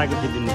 आएको खिचिदिनु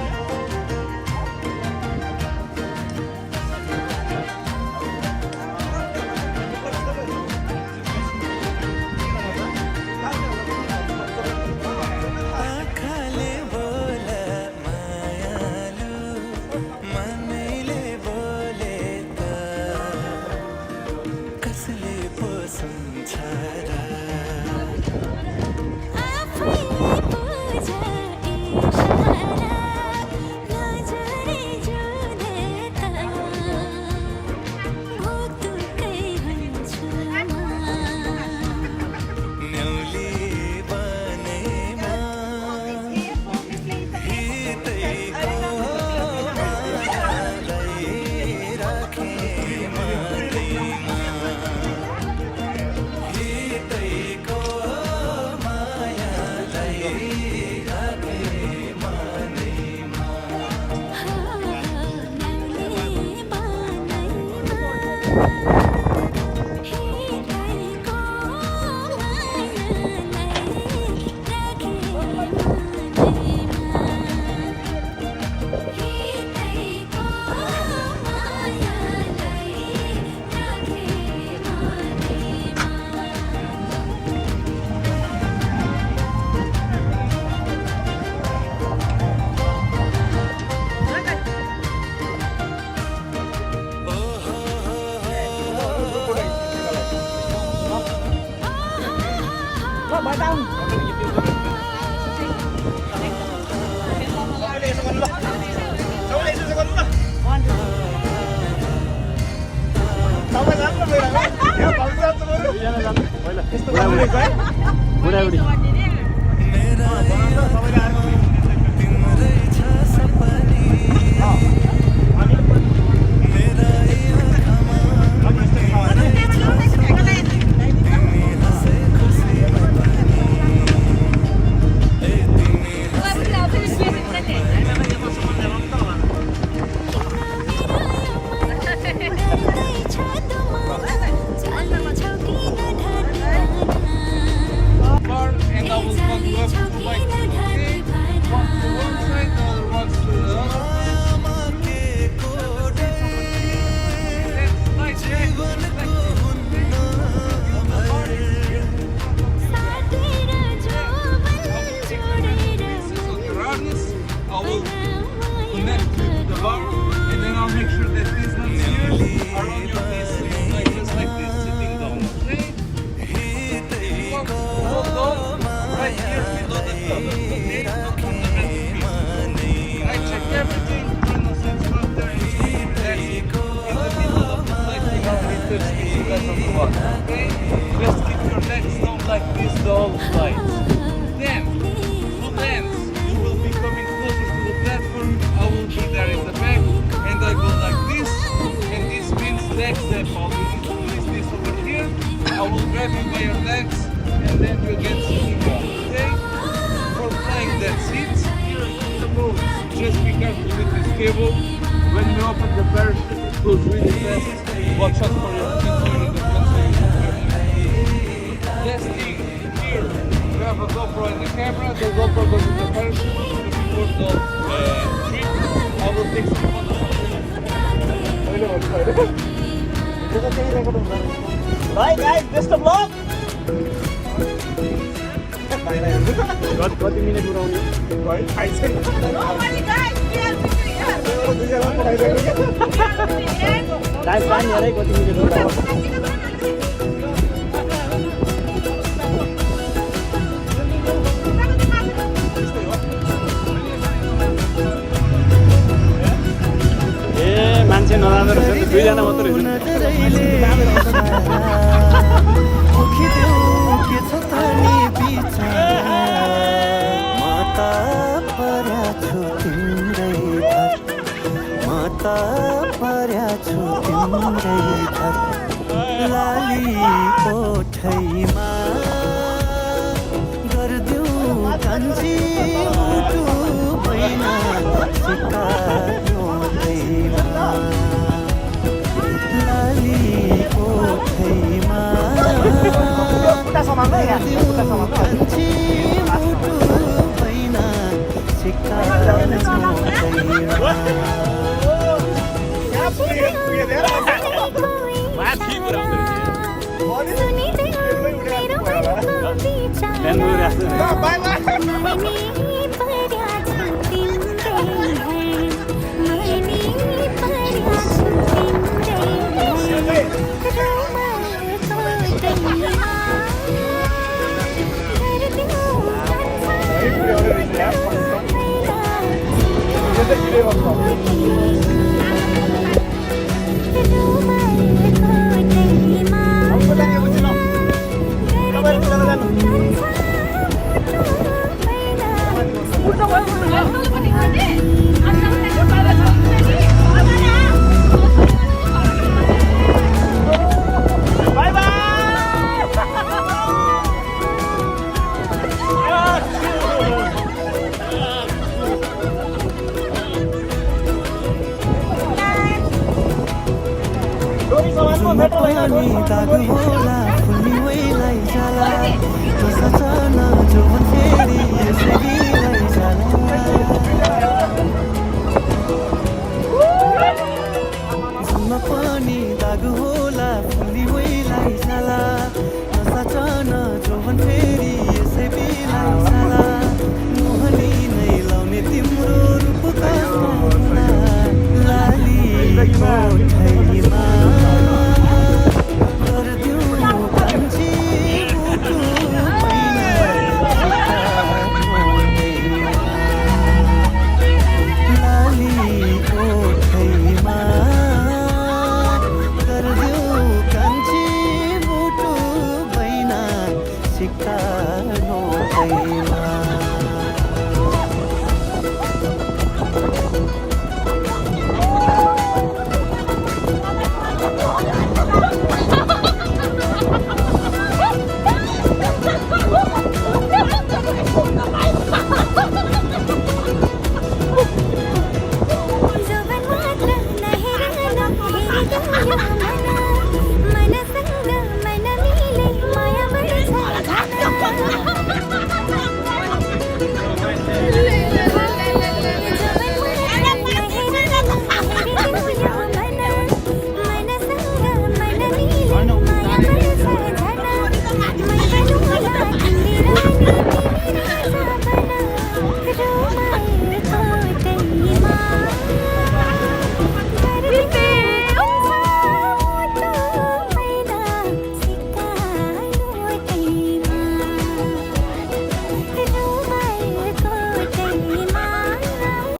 बुढाबुढी Okay? Just keep your legs down like this the whole flight. Then, to land, you will be coming closer to the platform. I will be there in the back, and I go like this. And this means leg step. I'll release this over here. I will grab you by your legs, and then you get sitting down. Okay? For flying that seat, the boat. Just be careful with this cable. When you open the parachute, it goes really fast. Watch out for your feet during the last thing here, we have a GoPro in the camera. The GoPro goes in the parachute. Before the trip, I will take some photos of it. Bye guys, best of luck. कति minute उडाउने पानी हेरै कति minute उडाउने मान्छे नजाँदो रहेछ दुईजना मात्रै लाली कोठैमा गर्दिउँ कान्छी मुटु भैना सिकायोदैमा लाली कोठैमा गर्दिउँ कान्छी मुटु भैना सिकायोदैमा माथि पुऱ्याउँदो रहेछ बिहान गइरहेको छु नि। पानी दाग होला फुल्ने वैलाई जाला जसा चन जो फेरि यसरी जाला जुनमा पानी दाग होला फुल्ने वैलाई जाला जसा चन जो फेरि यसरी जाला मोहनी नै लाउने तिम्रो रूपका सपना लाली कोठैमा Hãy subscribe cho kênh Ghiền Mì Gõ để không bỏ lỡ